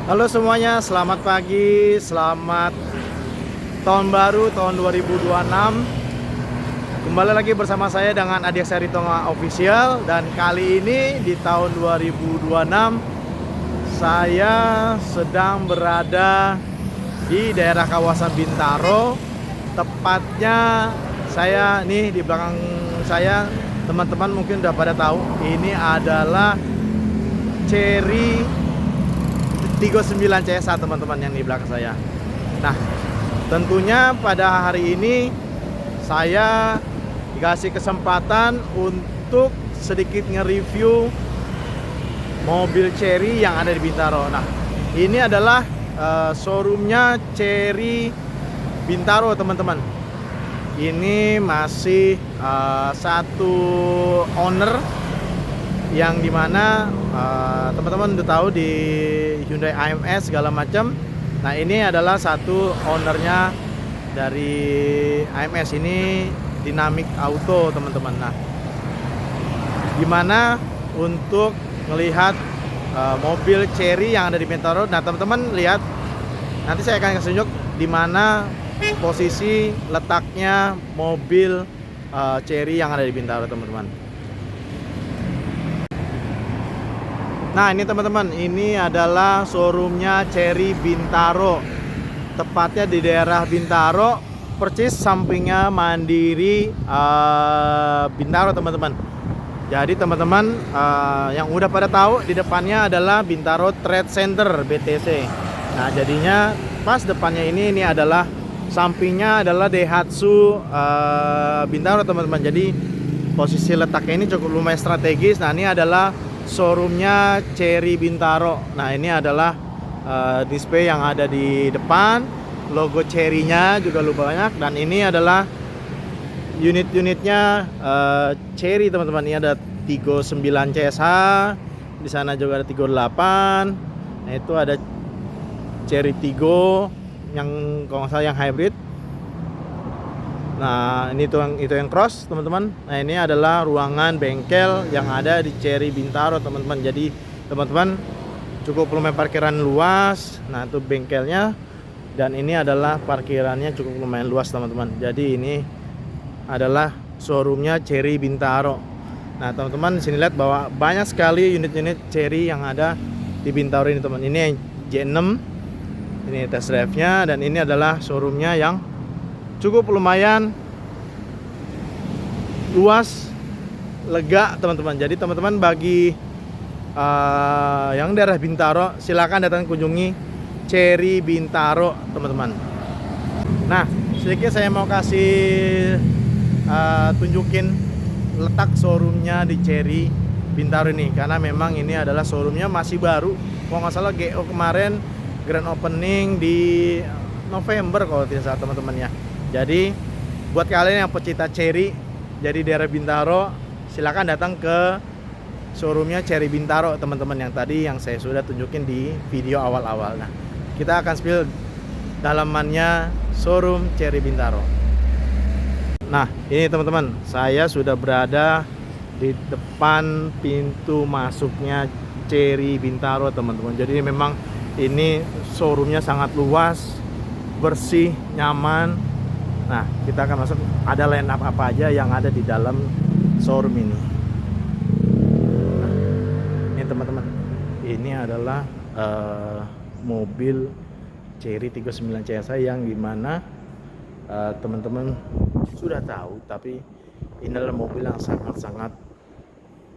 Halo semuanya, selamat pagi, selamat tahun baru tahun 2026. Kembali lagi bersama saya dengan Adia Saritonga Official. Dan kali ini di tahun 2026 saya sedang berada di daerah kawasan Bintaro. Tepatnya saya nih di belakang saya, teman-teman mungkin udah pada tahu, ini adalah Chery Tigo 9 CS1 teman-teman yang di belakang saya. Nah, tentunya pada hari ini saya dikasih kesempatan untuk sedikit nge-review mobil Chery yang ada di Bintaro. Nah, ini adalah showroomnya Chery Bintaro teman-teman. Ini masih satu owner, yang dimana teman-teman udah tahu di Hyundai AMS segala macam. Nah, ini adalah satu ownernya dari AMS ini, Dynamic Auto teman-teman. Nah, gimana untuk melihat mobil Chery yang ada di Bintaro? Nah, teman-teman lihat, nanti saya akan kasih tunjuk di mana posisi letaknya mobil Chery yang ada di Bintaro teman-teman. Nah, ini teman-teman, ini adalah showroomnya Chery Bintaro. Tepatnya di daerah Bintaro, persis sampingnya Mandiri Bintaro teman-teman. Jadi teman-teman yang udah pada tahu, di depannya adalah Bintaro Trade Center BTC. Nah, jadinya pas depannya ini adalah sampingnya adalah Daihatsu Bintaro teman-teman. Jadi posisi letaknya ini cukup lumayan strategis. Nah, ini adalah showroomnya Chery Bintaro. Nah, ini adalah display yang ada di depan, logo Chery-nya juga lumayan banyak. Dan ini adalah unit-unitnya Chery teman-teman. Ini ada Tigo 9 CSH, di sana juga ada Tigo 8. Nah, itu ada Chery Tigo yang kalau nggak salah yang hybrid. Nah, ini itu yang cross teman-teman. Nah, ini adalah ruangan bengkel yang ada di Chery Bintaro teman-teman. Jadi teman-teman cukup lumayan parkiran luas. Nah, itu bengkelnya, dan ini adalah parkirannya cukup lumayan luas teman-teman. Jadi ini adalah showroomnya Chery Bintaro. Nah, teman-teman di sini lihat bahwa banyak sekali unit-unit Chery yang ada di Bintaro ini teman. Ini J6, ini test drive-nya, dan ini adalah showroomnya yang cukup lumayan luas, lega teman-teman. Jadi teman-teman bagi yang daerah Bintaro, silakan datang kunjungi Chery Bintaro teman-teman. Nah, sedikit saya mau kasih tunjukin letak showroomnya di Chery Bintaro ini, karena memang ini adalah showroomnya masih baru. Kalau nggak salah GO kemarin grand opening di November kalau tidak salah teman-teman ya. Jadi buat kalian yang pecinta Chery jadi daerah Bintaro, silakan datang ke showroomnya Chery Bintaro teman-teman, yang tadi yang saya sudah tunjukin di video awal-awal. Nah, kita akan spill dalamannya showroom Chery Bintaro. Nah, ini teman-teman, saya sudah berada di depan pintu masuknya Chery Bintaro teman-teman. Jadi memang ini showroomnya sangat luas, bersih, nyaman. Nah, kita akan masuk, ada line up apa aja yang ada di dalam showroom ini. Nah, ini teman-teman, ini adalah mobil Chery Tigo 9 CSI yang dimana teman-teman sudah tahu, tapi ini adalah mobil yang sangat-sangat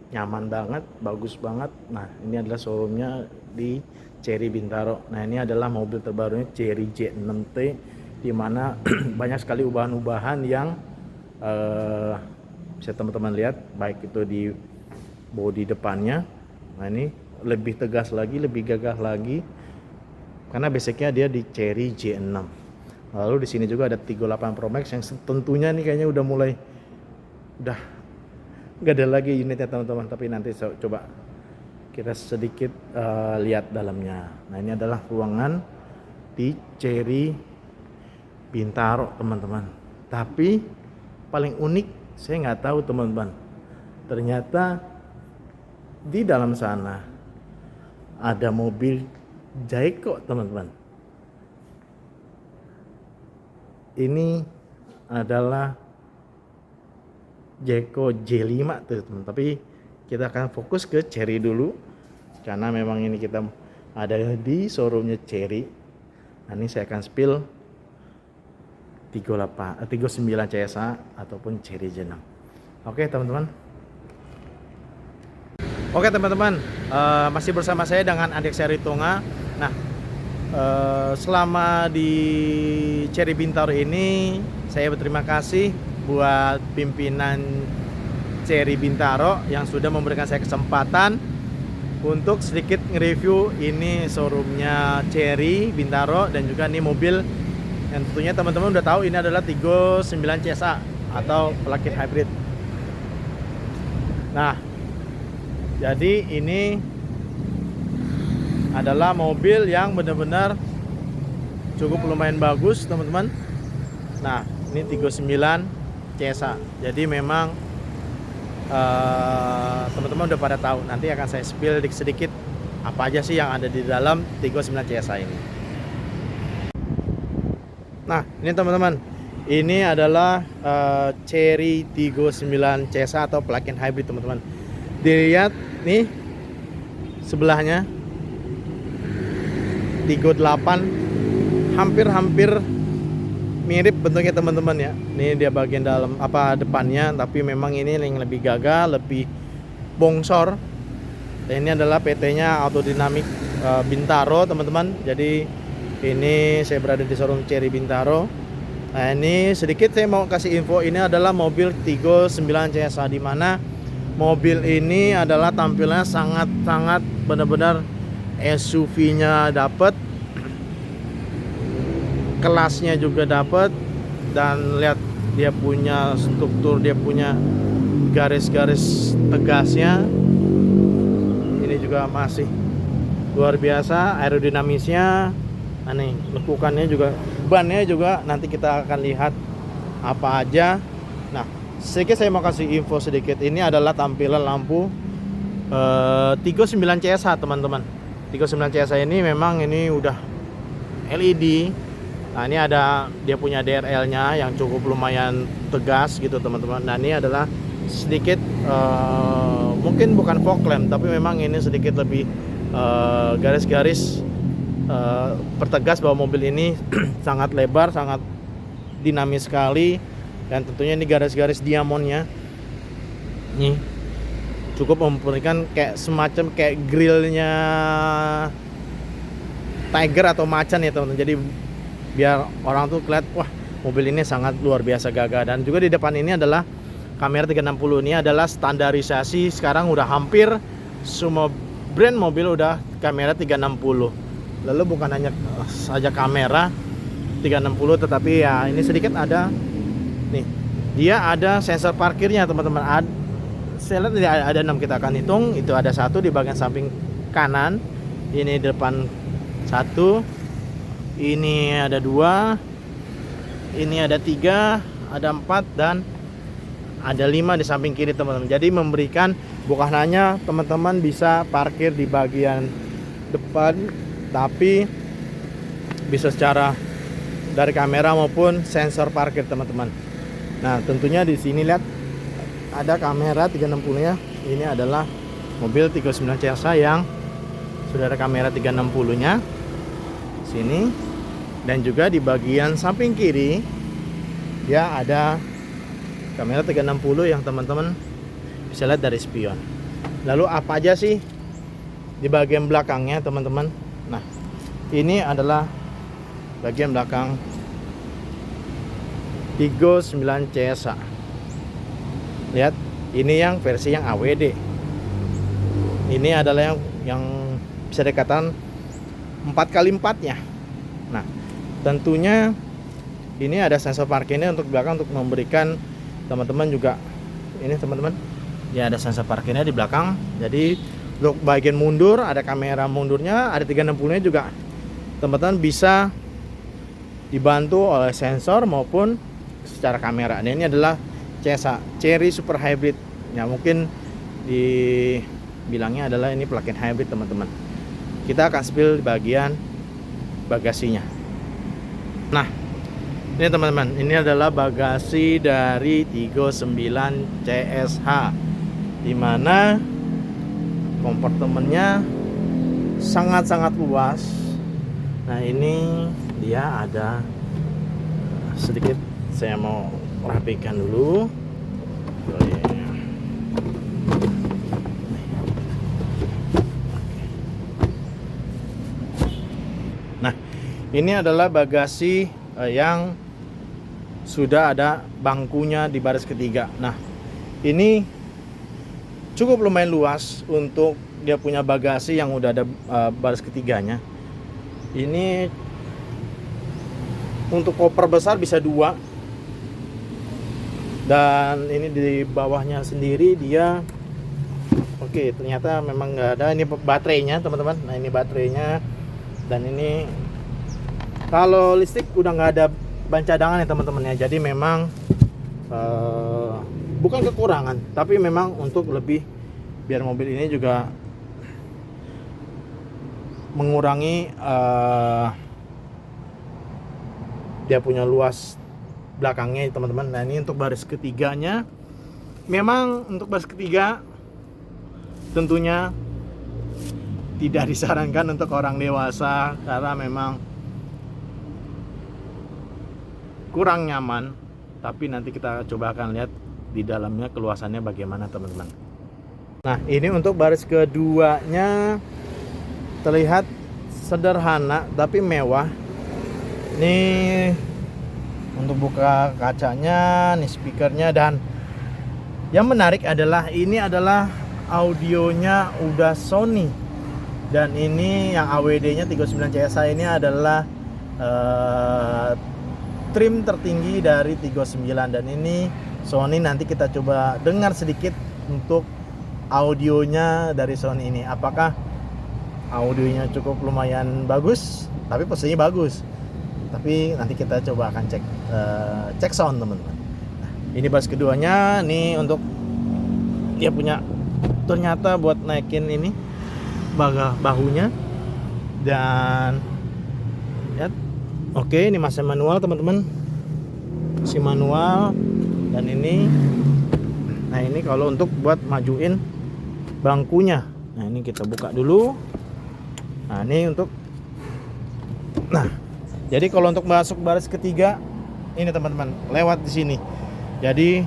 nyaman banget, bagus banget. Nah, ini adalah showroomnya di Chery Bintaro. Nah, ini adalah mobil terbarunya Chery J6T, dimana banyak sekali ubahan-ubahan yang bisa teman-teman lihat, baik itu di bodi depannya. Nah, ini lebih tegas lagi, lebih gagah lagi, karena basicnya dia di Chery J6. Lalu di sini juga ada Tigo 8 Pro Max yang tentunya nih kayaknya udah mulai nggak ada lagi unitnya teman-teman, tapi nanti coba kita sedikit lihat dalamnya. Nah, ini adalah ruangan di Chery Bintaro teman-teman. Tapi paling unik, saya nggak tahu teman-teman, ternyata di dalam sana ada mobil Jayco teman-teman. Ini adalah Jayco J5 tuh teman. Tapi kita akan fokus ke Cherry dulu karena memang ini kita ada di showroomnya Cherry. Nah, ini saya akan spill 39 CSA ataupun Cherry J6. Oke teman-teman. Oke teman-teman, masih bersama saya dengan Adik Seri Tonga. Nah, selama di Cherry Bintaro ini saya berterima kasih buat pimpinan Cherry Bintaro yang sudah memberikan saya kesempatan untuk sedikit nge-review ini showroomnya Cherry Bintaro, dan juga ini mobil yang tentunya teman-teman udah tahu ini adalah Tigo 9 CSA atau plug-in hybrid. Nah, jadi ini adalah mobil yang benar-benar cukup lumayan bagus teman-teman. Nah, ini Tigo 9 CSA. Jadi memang teman-teman udah pada tahu. Nanti akan saya spill sedikit apa aja sih yang ada di dalam Tigo 9 CSA ini. Nah, ini teman-teman, ini adalah Cherry Tigo 9 CSA atau plug-in hybrid teman-teman. Dilihat nih sebelahnya Tigo 8, hampir mirip bentuknya teman-teman ya. Ini dia bagian dalam depannya, tapi memang ini yang lebih gagah, lebih bongsor. Dan ini adalah PT-nya Autodynamic Bintaro teman-teman. Jadi ini saya berada di showroom Cherry Bintaro. Nah, ini sedikit saya mau kasih info, ini adalah mobil Tigo 9 CSA, di mana mobil ini adalah tampilannya sangat benar-benar SUV-nya dapat, kelasnya juga dapat, dan lihat dia punya struktur, dia punya garis-garis tegasnya. Ini juga masih luar biasa aerodinamisnya. Nah, nih lekukannya juga, bannya juga nanti kita akan lihat apa aja. Nah, sedikit saya mau kasih info sedikit. Ini adalah tampilan lampu Tigo 9 CSA teman-teman. Tigo 9 CSA ini memang ini udah LED. Nah, ini ada dia punya DRL-nya yang cukup lumayan tegas gitu teman-teman. Nah, ini adalah sedikit mungkin bukan fog lamp, tapi memang ini sedikit lebih garis-garis pertegas bahwa mobil ini sangat lebar, sangat dinamis sekali. Dan tentunya ini garis-garis diamondnya nih cukup memberikan kayak semacam kayak grillnya Tiger atau Macan ya teman-teman. Jadi biar orang tuh kelihatan, wah mobil ini sangat luar biasa gagah. Dan juga di depan ini adalah kamera 360. Ini adalah standarisasi, sekarang udah hampir semua brand mobil udah kamera 360. Lalu bukan hanya saja kamera 360, tetapi ya ini sedikit ada nih, dia ada sensor parkirnya teman-teman. Saya lihat ada 6, kita akan hitung. Itu ada 1 di bagian samping kanan, ini depan 1, ini ada 2, ini ada 3, ada 4, dan ada 5 di samping kiri teman-teman. Jadi memberikan bukan hanya teman-teman bisa parkir di bagian depan, tapi bisa secara dari kamera maupun sensor parkir teman-teman. Nah, tentunya di sini lihat ada kamera 360-nya. Ini adalah mobil Tigo 9 CSA yang sudah ada kamera 360-nya sini, dan juga di bagian samping kiri ya ada kamera 360 yang teman-teman bisa lihat dari spion. Lalu apa aja sih di bagian belakangnya teman-teman? Nah, ini adalah bagian belakang Tigo 9 CSA. Lihat, ini yang versi yang AWD. Ini adalah yang bisa dikatakan 4x4-nya. Nah, tentunya ini ada sensor parkirnya untuk belakang untuk memberikan teman-teman juga. Ini teman-teman, ya ada sensor parkirnya di belakang. Jadi untuk bagian mundur ada kamera mundurnya, ada 360-nya juga. Teman-teman bisa dibantu oleh sensor maupun secara kamera. Nah, ini adalah CSA Cherry Super Hybrid. Ya, mungkin dibilangnya adalah ini plug-in hybrid teman-teman. kita akan spill di bagian bagasinya. Nah, ini teman-teman, ini adalah bagasi dari 39 CSH, dimana kompartemennya sangat-sangat luas. Nah, ini dia ada sedikit, saya mau rapikan dulu. Nah, ini adalah bagasi yang sudah ada bangkunya di baris ketiga. Nah, ini cukup lumayan luas untuk dia punya bagasi yang udah ada baris ketiganya. Ini untuk koper besar bisa 2, dan ini di bawahnya sendiri dia oke, ternyata memang nggak ada. Ini baterainya teman-teman. Nah, ini baterainya, dan ini kalau listrik udah nggak ada ban cadangan ya teman-teman ya. Jadi memang bukan kekurangan, tapi memang untuk lebih biar mobil ini juga mengurangi dia punya luas belakangnya teman-teman. Nah, ini untuk baris ketiganya, memang untuk baris ketiga tentunya tidak disarankan untuk orang dewasa karena memang kurang nyaman. Tapi nanti kita coba akan lihat di dalamnya keluasannya bagaimana teman-teman. Nah, ini untuk baris keduanya terlihat sederhana tapi mewah. Ini untuk buka kacanya, nih speakernya, dan yang menarik adalah ini adalah audionya udah Sony, dan ini yang AWD-nya 39 CSH ini adalah trim tertinggi dari 39, dan ini Sony. Nanti kita coba dengar sedikit untuk audionya dari Sony ini, apakah audionya cukup lumayan bagus, tapi posisinya bagus. Tapi nanti kita coba akan cek sound teman-teman. Nah, ini baris keduanya nih, untuk dia punya ternyata buat naikin ini bahunya, dan lihat. Oke, ini masih manual teman-teman, masih manual. Dan ini, nah ini kalau untuk buat majuin bangkunya. Nah, ini kita buka dulu. Nah, ini untuk, nah jadi kalau untuk masuk baris ketiga ini teman-teman lewat di sini. Jadi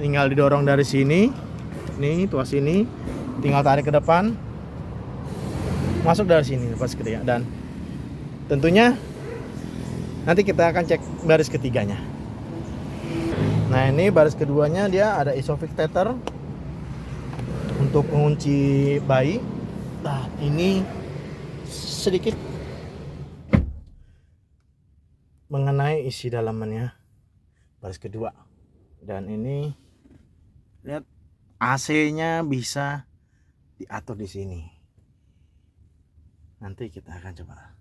tinggal didorong dari sini, nih tuas sini, tinggal tarik ke depan, masuk dari sini baris ketiga. Dan tentunya nanti kita akan cek baris ketiganya. Nah, ini baris keduanya dia ada isofix tether untuk mengunci bayi. Nah, ini sedikit mengenai isi dalamannya baris kedua. Dan ini lihat AC-nya bisa diatur di sini. Nanti kita akan coba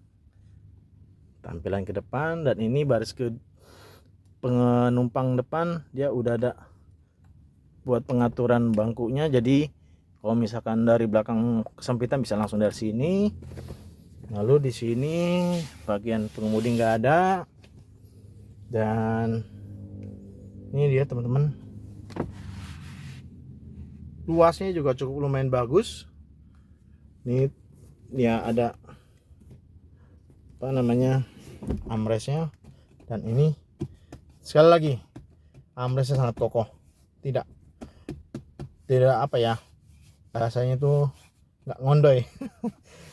tampilan ke depan. Dan ini baris ke penumpang depan, dia udah ada buat pengaturan bangkunya. Jadi kalau misalkan dari belakang kesempitan bisa langsung dari sini. Lalu di sini bagian pengemudi nggak ada. Dan ini dia teman-teman, luasnya juga cukup lumayan bagus. Ini ya ada apa namanya, armrestnya. Dan ini sekali lagi armrestnya sangat kokoh, tidak apa ya, rasanya itu nggak ngondoy.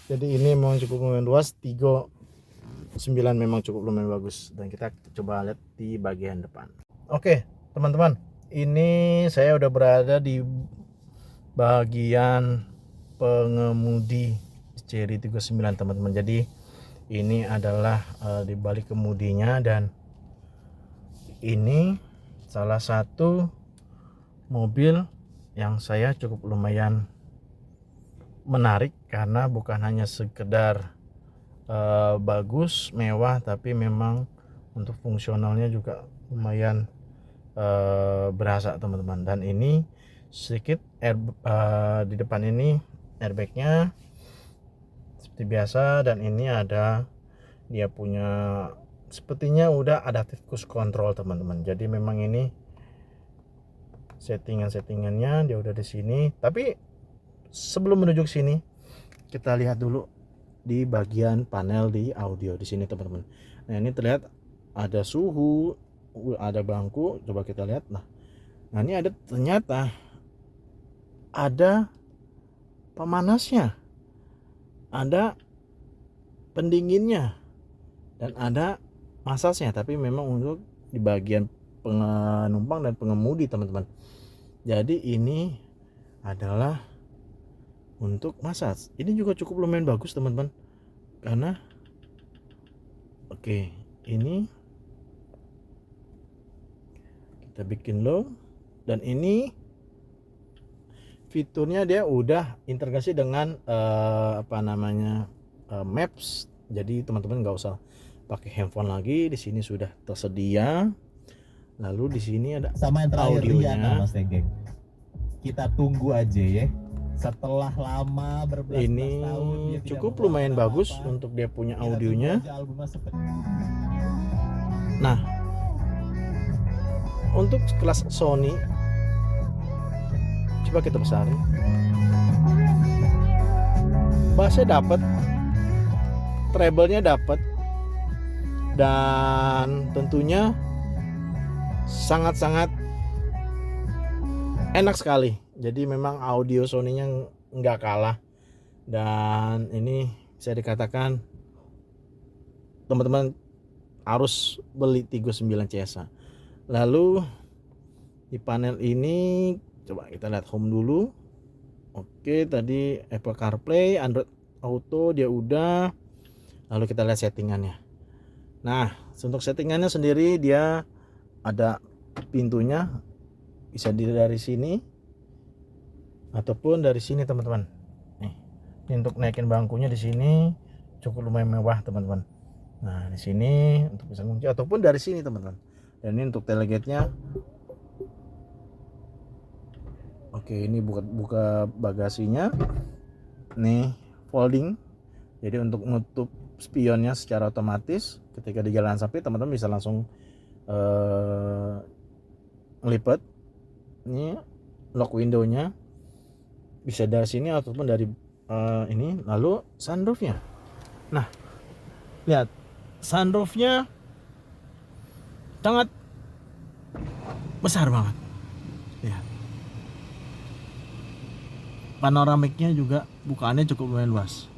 Jadi ini memang cukup lumayan luas, 39 memang cukup lumayan bagus. Dan kita coba lihat di bagian depan. Oke teman-teman, ini saya udah berada di bagian pengemudi Chery 39 teman-teman. Jadi ini adalah di balik kemudinya, dan ini salah satu mobil yang saya cukup lumayan menarik karena bukan hanya sekedar bagus, mewah, tapi memang untuk fungsionalnya juga lumayan berasa teman-teman. Dan ini sedikit di depan ini airbagnya seperti biasa. Dan ini ada dia punya sepertinya udah adaptive cruise control teman-teman. Jadi memang ini settingannya dia udah di sini. Tapi sebelum menuju ke sini kita lihat dulu di bagian panel di audio di sini teman-teman. Nah ini terlihat ada suhu, ada bangku. Coba kita lihat. Nah ini ada ternyata ada pemanasnya, ada pendinginnya, dan ada masasnya. Tapi memang untuk di bagian penumpang dan pengemudi teman-teman. Jadi ini adalah untuk masas. Ini juga cukup lumayan bagus teman-teman, karena oke, ini kita bikin low. Dan ini fiturnya dia udah integrasi dengan Maps. Jadi teman-teman nggak usah pakai handphone lagi. Di sini sudah tersedia. Lalu di sini ada sama yang terakhir audionya. lihat Mas Tegeng. Kita tunggu aja ya. Setelah lama berbelas-belas Ini tahun dia cukup tidak lumayan membuat bagus apa-apa. untuk dia punya Kita audionya. tunggu aja albumnya Nah, untuk kelas Sony coba kita besarin. Bassnya dapat, treble-nya dapat, dan tentunya sangat-sangat enak sekali. Jadi memang audio Sony-nya nggak kalah. Dan ini bisa dikatakan teman-teman harus beli Tigo 9 CSA. Lalu di panel ini coba kita lihat home dulu. Oke, tadi Apple CarPlay, Android Auto dia udah. Lalu kita lihat settingannya. Nah, untuk settingannya sendiri dia ada pintunya, bisa dari sini ataupun dari sini teman-teman. Nih, untuk naikin bangkunya di sini cukup lumayan mewah teman-teman. Nah, di sini untuk bisa kunci ataupun dari sini teman-teman. Dan ini untuk tailgate-nya. Oke, ini buka bagasinya. Nih, folding. Jadi untuk menutup spionnya secara otomatis ketika di jalan samping teman-teman bisa langsung ngelipet. Ini lock window-nya bisa dari sini ataupun dari ini. Lalu sunroof-nya. Nah, lihat sunroof-nya sangat besar banget. Lihat. Panoramiknya juga bukaannya cukup lumayan luas.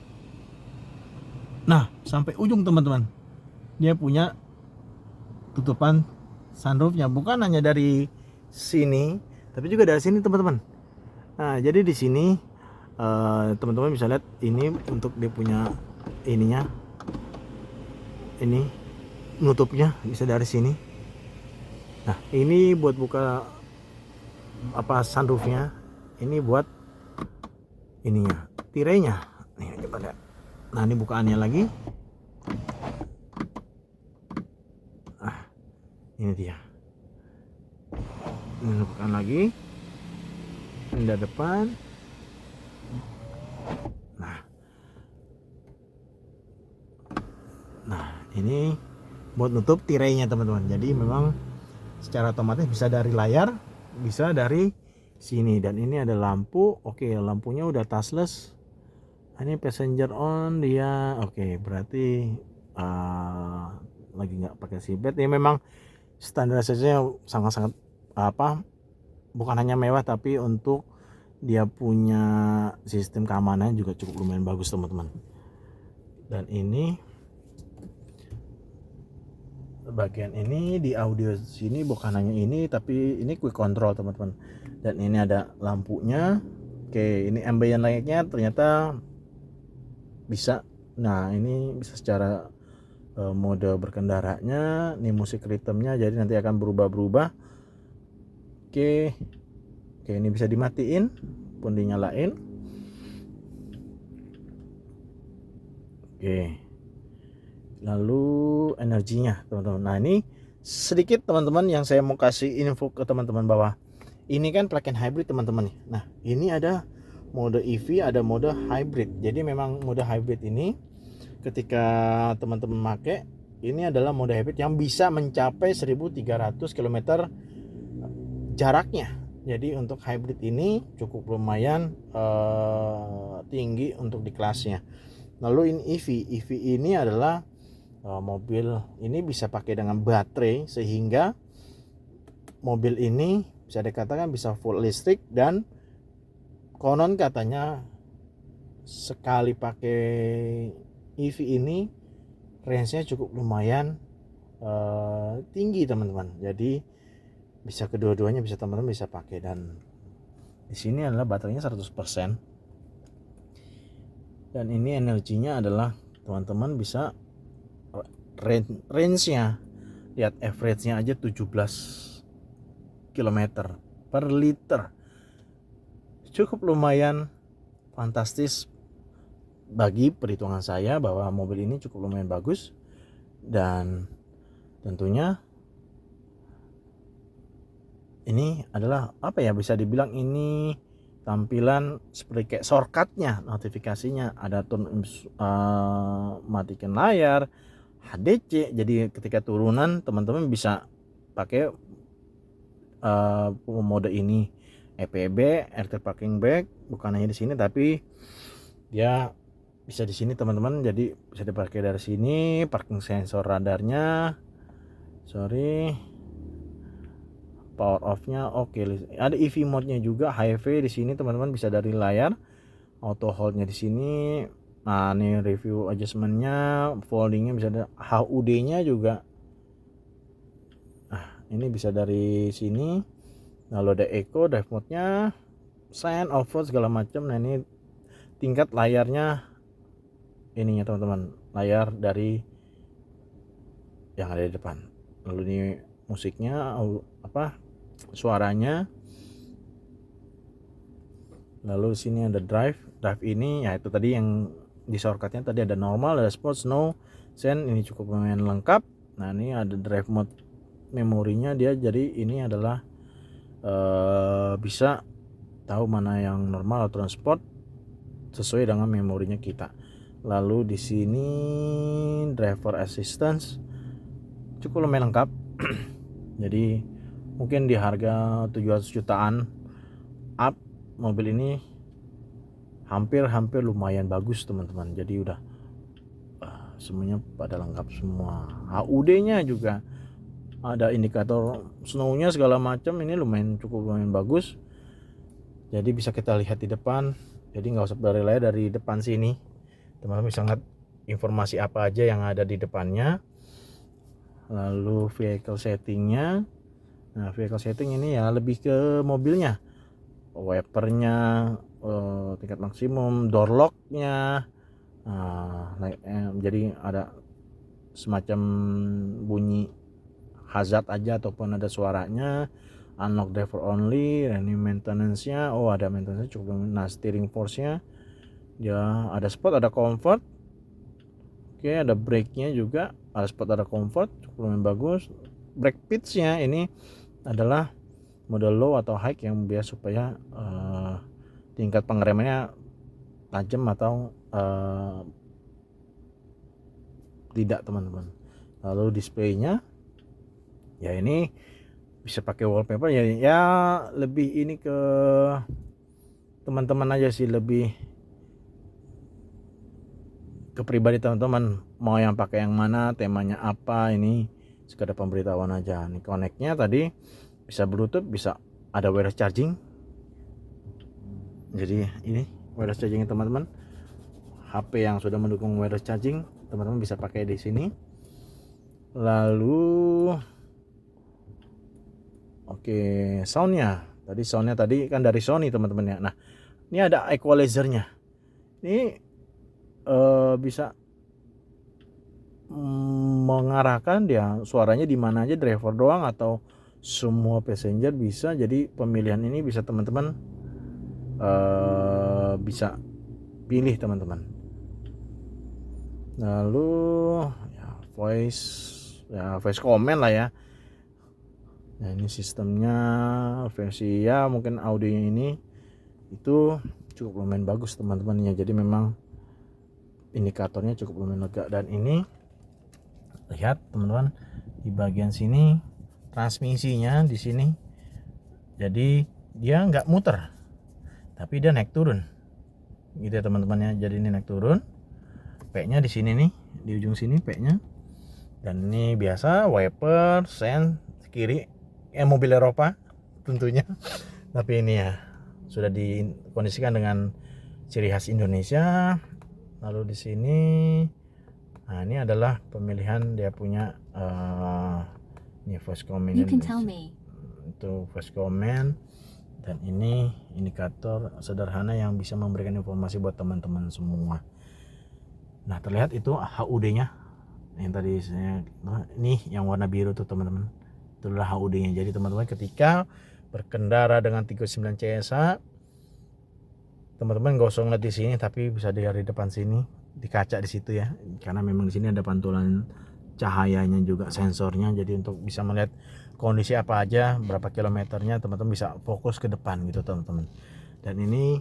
Nah, sampai ujung teman-teman. Dia punya tutupan sunroofnya, bukan hanya dari sini, tapi juga dari sini teman-teman. Nah, jadi di sini teman-teman bisa lihat ini untuk dia punya ininya. Ini nutupnya bisa dari sini. Nah, ini buat buka sunroofnya. Ini buat ininya, tirainya. Nih, coba lihat. Nah, ini bukaannya lagi. Ah, ini dia. Ini bukaan lagi. Ini dari depan. Nah, ini buat nutup tirainya teman-teman. Jadi memang secara otomatis bisa dari layar, bisa dari sini. Dan ini ada lampu. Oke, lampunya udah touchless. Ini passenger on dia. Oke, berarti lagi nggak pakai seatbelt. Ini memang standarisasinya sangat-sangat bukan hanya mewah, tapi untuk dia punya sistem keamanan juga cukup lumayan bagus teman-teman. Dan ini bagian ini di audio sini bukan hanya ini, tapi ini quick control teman-teman. Dan ini ada lampunya. Oke, ini ambient light-nya ternyata bisa. Nah, ini bisa secara mode berkendaranya. Ini musik ritmenya, jadi nanti akan berubah-berubah. Oke, ini bisa dimatiin pun dinyalain. Oke, lalu energinya teman-teman. Nah, ini sedikit teman-teman yang saya mau kasih info ke teman-teman bahwa ini kan plug-in hybrid teman-teman. Nah, ini ada mode EV, ada mode hybrid. Jadi memang mode hybrid ini ketika teman-teman pakai, ini adalah mode hybrid yang bisa mencapai 1300 km jaraknya. Jadi untuk hybrid ini cukup lumayan tinggi untuk di kelasnya. Lalu ini EV ini adalah mobil ini bisa pakai dengan baterai, sehingga mobil ini bisa dikatakan bisa full listrik, dan konon katanya sekali pakai EV ini range-nya cukup lumayan tinggi teman-teman. Jadi bisa kedua-duanya, bisa teman-teman bisa pakai. Dan di sini adalah baterainya 100%. Dan ini energinya adalah teman-teman bisa range-nya, lihat average-nya aja 17 km per liter. Cukup lumayan fantastis bagi perhitungan saya bahwa mobil ini cukup lumayan bagus. Dan tentunya ini adalah apa ya, bisa dibilang ini tampilan seperti kayak shortcutnya, notifikasinya ada matikan layar, HDC. Jadi ketika turunan teman-teman bisa pakai mode ini, EPB, RT parking brake. Bukan hanya di sini tapi dia bisa di sini teman-teman. Jadi bisa dipakai dari sini, parking sensor radarnya, power off-nya oke. Ada EV mode-nya juga, HEV di sini teman-teman, bisa dari layar. Auto hold-nya di sini. Nah, ini review adjustment-nya, folding-nya bisa ada, HUD-nya juga. Nah, ini bisa dari sini. Lalu ada eco, drive mode-nya, sign, off-road segala macam. Nah, ini tingkat layarnya ininya teman-teman, layar dari yang ada di depan. Lalu ini musiknya, suaranya. Lalu di sini ada drive ini ya itu tadi yang di shortcutnya tadi, ada normal, ada sport, snow, sand. Ini cukup lumayan lengkap. Nah, ini ada drive mode memorinya dia, jadi ini adalah bisa tahu mana yang normal atau transport sesuai dengan memorinya kita. Lalu di sini driver assistance cukup lumayan lengkap. Jadi mungkin di harga 700 jutaan up, mobil ini hampir lumayan bagus teman-teman. Jadi udah semuanya pada lengkap semua. HUD-nya juga ada indikator snow-nya segala macam. Ini cukup lumayan bagus. Jadi bisa kita lihat di depan. Jadi nggak usah dari depan sini, teman-teman bisa lihat informasi apa aja yang ada di depannya. Lalu vehicle settingnya. Nah, vehicle setting ini ya lebih ke mobilnya, wipernya, tingkat maksimum, door locknya. Jadi ada semacam bunyi hazard aja ataupun ada suaranya. Unlock driver only. Ini maintenance-nya, ada maintenance cukup. Nah, steering force-nya ya ada sport, ada comfort. Oke, ada brake-nya juga, ada sport, ada comfort, cukup lumayan bagus. Brake pitch-nya ini adalah mode low atau high yang biar supaya tingkat pengeremannya tajam atau tidak teman-teman. Lalu displaynya ya ini bisa pakai wallpaper ya lebih ini ke teman-teman aja sih, lebih ke pribadi teman-teman mau yang pakai yang mana, temanya apa. Ini sekedar pemberitahuan aja. Nih connect-nya tadi bisa Bluetooth, bisa ada wireless charging. Jadi ini wireless charging teman-teman. HP yang sudah mendukung wireless charging teman-teman bisa pakai di sini. Lalu soundnya tadi kan dari Sony teman-teman ya. Nah, ini ada equalizer-nya. Ini bisa mengarahkan dia suaranya di mana aja, driver doang atau semua passenger bisa. Jadi pemilihan ini bisa teman-teman bisa pilih teman-teman. Lalu ya voice comment lah ya. Nah, ini sistemnya versi ya mungkin audionya ini itu cukup lumayan bagus teman-teman ya. Jadi memang indikatornya cukup lumayan lega. Dan ini lihat teman-teman, di bagian sini transmisinya di sini, jadi dia nggak muter tapi dia naik turun gitu ya teman-teman ya. Jadi ini naik turun, P-nya di sini nih, di ujung sini P-nya. Dan ini biasa wiper sen kiri, mobil Eropa tentunya. Tapi ini ya sudah dikondisikan dengan ciri khas Indonesia. Lalu di sini, nah ini adalah pemilihan dia punya ini voice command. You can tell me. Itu voice command. Dan ini indikator sederhana yang bisa memberikan informasi buat teman-teman semua. Nah terlihat itu HUD-nya yang tadi saya, ini yang warna biru tuh teman-teman, itu adalah HUD-nya. Jadi teman-teman ketika berkendara dengan 39 CSA, teman-teman nggak usah ngeliat di sini, tapi bisa dilihat di depan sini, di kaca di situ ya, karena memang di sini ada pantulan cahayanya juga, sensornya. Jadi untuk bisa melihat kondisi apa aja, berapa kilometernya, teman-teman bisa fokus ke depan gitu teman-teman. Dan ini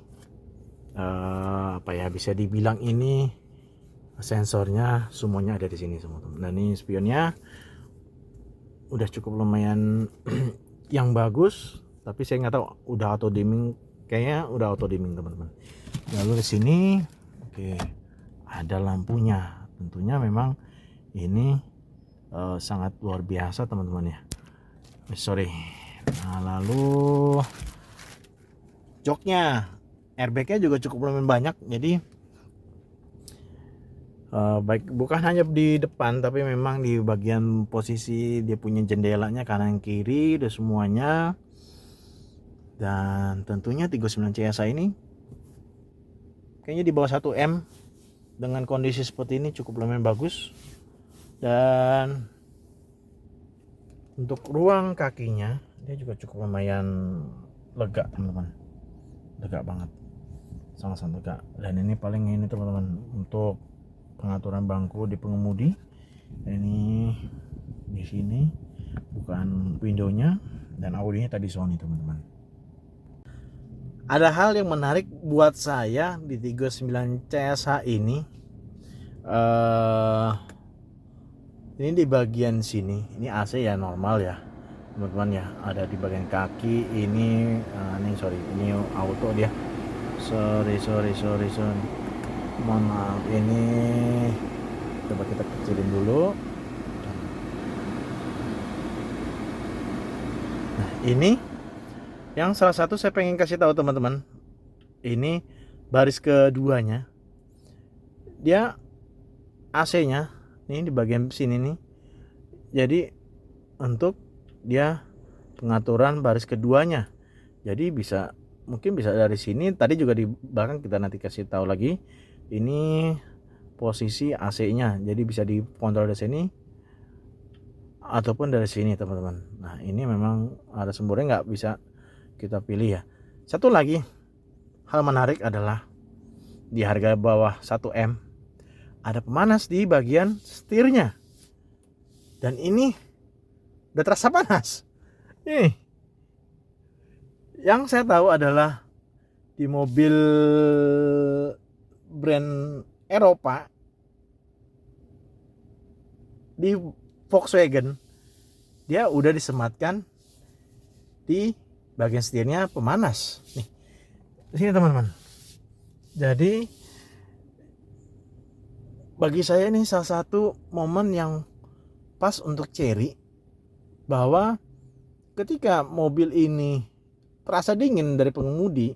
apa ya, bisa dibilang ini sensornya semuanya ada di sini semua teman. Dan ini spionnya udah cukup lumayan yang bagus, tapi saya nggak tahu udah auto dimming, kayaknya udah auto dimming teman-teman. Lalu di sini oke, ada lampunya, tentunya memang ini sangat luar biasa teman-teman ya. Sorry. Nah lalu joknya, airbagnya juga cukup lumayan banyak. Jadi baik bukan hanya di depan, tapi memang di bagian posisi dia punya jendelanya kanan kiri udah semuanya. Dan tentunya 39 CSA ini kayaknya di bawah 1 M dengan kondisi seperti ini cukup lumayan bagus. Dan untuk ruang kakinya dia juga cukup lumayan lega teman-teman, lega banget, sangat-sangat lega. Dan ini paling ini teman-teman untuk pengaturan bangku di pengemudi. Ini di sini bukan windownya, dan audionya tadi Sony teman-teman. Ada hal yang menarik buat saya di 39 CSH ini. Ini di bagian sini, ini AC ya normal ya teman-teman ya, ada di bagian kaki ini. Sorry, ini auto dia. Sorry. Mohon maaf, ini coba kita kecilin dulu. Nah ini yang salah satu saya pengen kasih tahu teman-teman, ini baris keduanya dia AC-nya ini di bagian sini nih. Jadi untuk dia pengaturan baris keduanya, jadi mungkin bisa dari sini. Tadi juga di belakang kita nanti kasih tahu lagi, ini posisi AC-nya, jadi bisa dikontrol dari sini ataupun dari sini teman-teman. Nah ini memang ada sumbernya, nggak bisa kita pilih ya. Satu lagi hal menarik adalah di harga bawah 1 M ada pemanas di bagian setirnya, dan ini udah terasa panas. Nih yang saya tahu adalah di mobil brand Eropa, di Volkswagen dia udah disematkan di bagian setirnya pemanas nih di sini teman-teman. Jadi bagi saya ini salah satu momen yang pas untuk Chery, bahwa ketika mobil ini terasa dingin dari pengemudi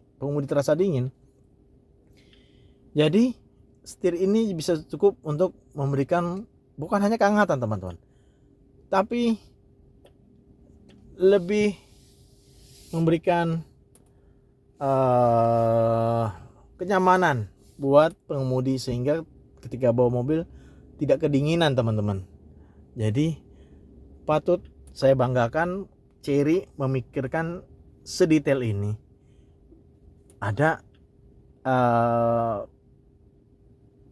terasa dingin, jadi setir ini bisa cukup untuk memberikan bukan hanya kehangatan teman-teman, tapi lebih memberikan kenyamanan buat pengemudi, sehingga ketika bawa mobil tidak kedinginan teman-teman. Jadi patut saya banggakan Chery memikirkan sedetail ini. Ada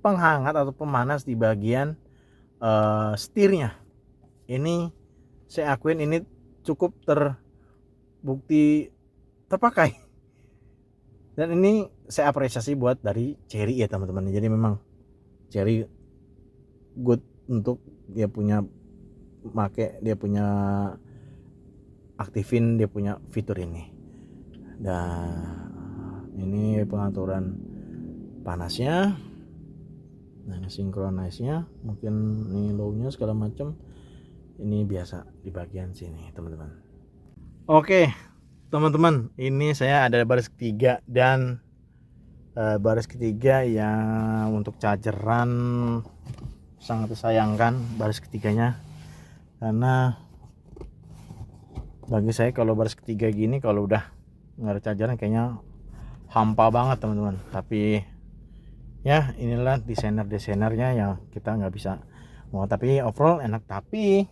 penghangat atau pemanas di bagian setirnya. Ini saya akuin ini cukup terbukti terpakai. Dan ini saya apresiasi buat dari Cherry ya teman-teman. Jadi memang Cherry good untuk dia punya dia punya aktifin dia punya fitur ini. Dan ini pengaturan panasnya, nah ini synchronize-nya, mungkin ini low-nya segala macam. Ini biasa di bagian sini teman-teman. Oke teman-teman, ini saya ada baris ketiga, dan baris ketiga yang untuk chargeran sangat disayangkan baris ketiganya, karena bagi saya kalau baris ketiga gini kalau udah nggak ada chargeran kayaknya hampa banget teman-teman. Tapi ya inilah desainernya yang kita nggak bisa mau, tapi overall enak. Tapi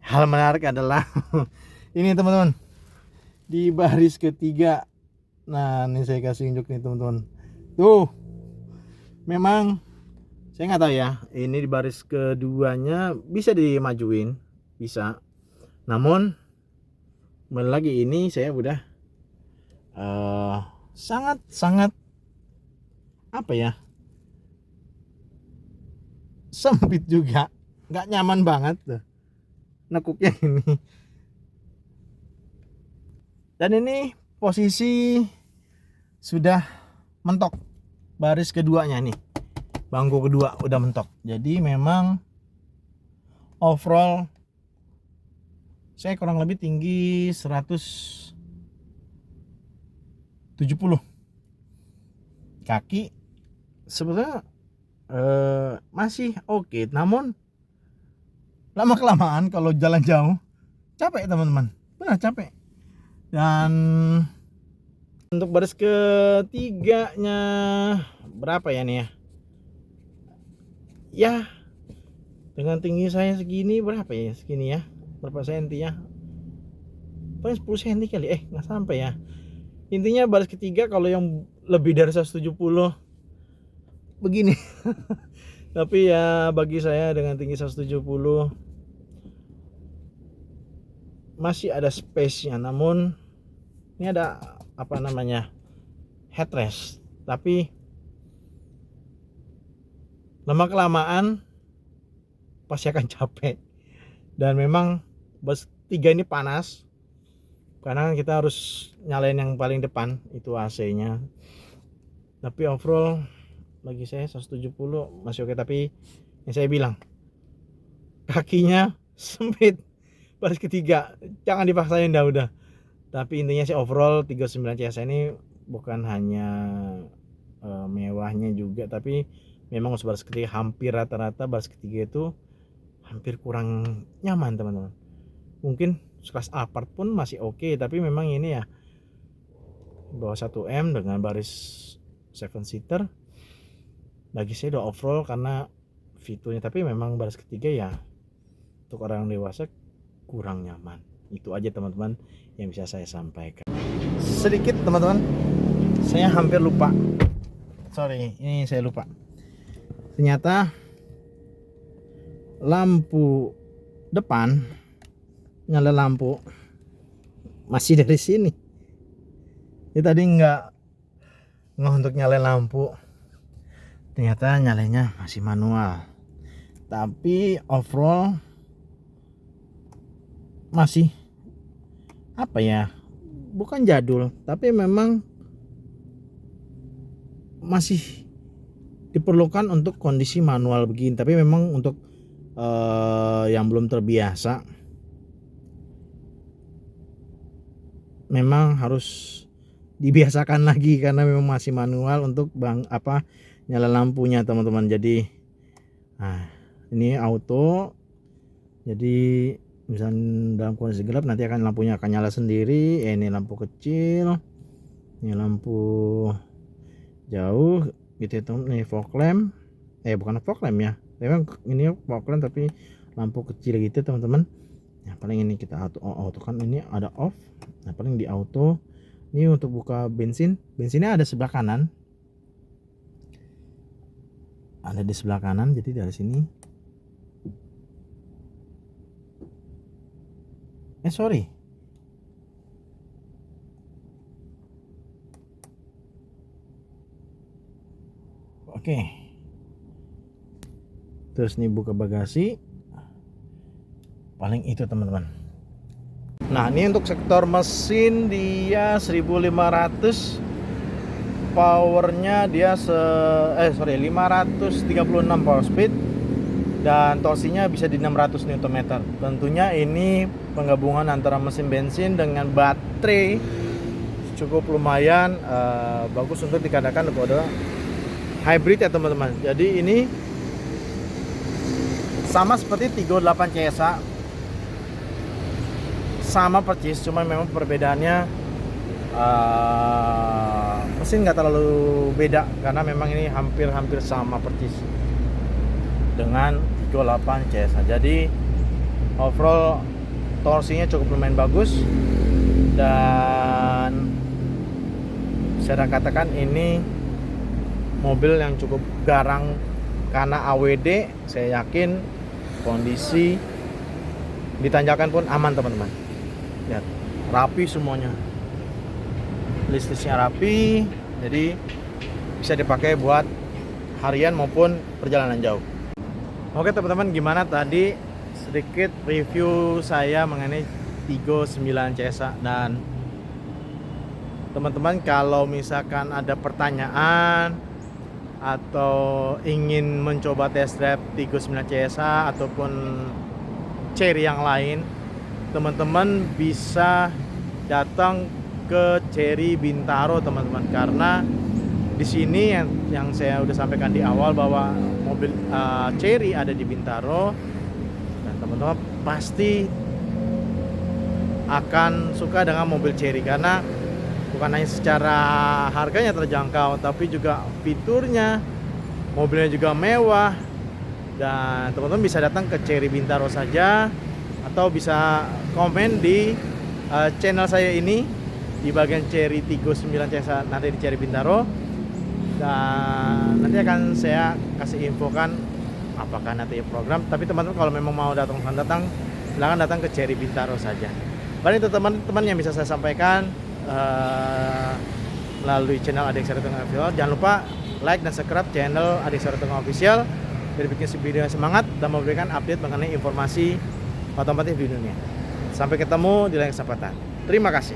hal menarik adalah ini teman-teman, di baris ketiga, nah ini saya kasih unjuk nih teman-teman, tuh memang saya nggak tahu ya, ini di baris keduanya bisa dimajuin, bisa, namun kembali lagi ini saya udah sangat apa ya, sempit juga, nggak nyaman banget tuh nekuknya ini. Dan ini posisi sudah mentok baris keduanya nih, bangku kedua udah mentok. Jadi memang overall saya kurang lebih tinggi 170, kaki sebetulnya masih oke, namun lama kelamaan kalau jalan jauh capek teman-teman, benar capek. Dan untuk baris ketiganya berapa ya nih ya, ya dengan tinggi saya segini, berapa ya segini ya, berapa senti ya, paling 10 senti kali, nggak sampai ya. Intinya baris ketiga kalau yang lebih dari 170 begini. Tapi ya bagi saya dengan tinggi 170 masih ada space-nya, namun ini ada apa namanya, headrest, tapi lama kelamaan pasti akan capek. Dan memang baris 3 ini panas karena kita harus nyalain yang paling depan itu AC-nya. Tapi overall bagi saya 170 masih oke. Tapi yang saya bilang, kakinya sempit baris ketiga, jangan dipaksain dah udah. Tapi intinya sih overall 39 CSI ini bukan hanya mewahnya juga, tapi memang baris ketiga hampir rata-rata baris ketiga itu hampir kurang nyaman teman-teman. Mungkin sekelas Alphard pun masih oke, tapi memang ini ya bawah 1M dengan baris 7 seater bagi saya udah overall karena fiturnya. Tapi memang baris ketiga ya untuk orang dewasa kurang nyaman. Itu aja teman-teman yang bisa saya sampaikan. Sedikit teman-teman, saya hampir lupa, sorry, ini saya lupa, ternyata lampu depan, nyala lampu masih dari sini. Ini tadi nggak untuk nyalain lampu, ternyata nyalanya masih manual. Tapi overall masih apa ya, bukan jadul, tapi memang masih diperlukan untuk kondisi manual begini. Tapi memang untuk yang belum terbiasa memang harus dibiasakan lagi, karena memang masih manual untuk nyala lampunya teman-teman. Jadi ini auto, jadi misalnya dalam kondisi gelap nanti lampunya akan nyala sendiri. Ini lampu kecil, ini lampu jauh gitu ya teman. Ini fog lamp, bukan fog lamp ya, memang ini fog lamp tapi lampu kecil gitu teman-teman. Nah paling ini kita auto kan, ini ada off. Nah paling di auto ini untuk buka bensinnya ada sebelah kanan, ada di sebelah kanan. Jadi dari sini sorry, Oke. Terus nih buka bagasi. Paling itu teman-teman. Nah, ini untuk sektor mesin dia 1500. Powernya dia 536 power speed dan torsinya bisa di 600 Nm. Tentunya ini penggabungan antara mesin bensin dengan baterai cukup lumayan bagus untuk dikatakan adalah hybrid ya teman-teman. Jadi ini sama seperti Tiggo 8 CSA, sama persis, cuma memang perbedaannya mesin nggak terlalu beda karena memang ini hampir sama persis dengan Tiggo 8 CSA. Jadi overall torsinya cukup lumayan bagus dan saya katakan ini mobil yang cukup garang karena AWD. Saya yakin kondisi ditanjakan pun aman teman-teman. Lihat, rapi semuanya. Listnya rapi, jadi bisa dipakai buat harian maupun perjalanan jauh. Oke teman-teman, gimana tadi sedikit review saya mengenai Tiggo 9 CSA. Dan teman-teman kalau misalkan ada pertanyaan atau ingin mencoba test drive Tiggo 9 CSA ataupun Chery yang lain, teman-teman bisa datang ke Chery Bintaro teman-teman, karena di sini yang saya udah sampaikan di awal bahwa mobil Chery ada di Bintaro dan teman-teman pasti akan suka dengan mobil Chery karena bukan hanya secara harganya terjangkau tapi juga fiturnya, mobilnya juga mewah. Dan teman-teman bisa datang ke Chery Bintaro saja atau bisa komen di channel saya ini di bagian Chery Tiggo 9 CSA nanti di Chery Bintaro, dan nanti akan saya kasih infokan apakah nanti program. Tapi teman-teman kalau memang mau datang silakan datang ke Chery Bintaro saja. Paling itu teman-teman yang bisa saya sampaikan melalui channel Adik Saritong Official. Jangan lupa like dan subscribe channel Adik Saritong Official biar bikin video yang semangat dan memberikan update mengenai informasi otomotif di dunia. Sampai ketemu di lain kesempatan. Terima kasih.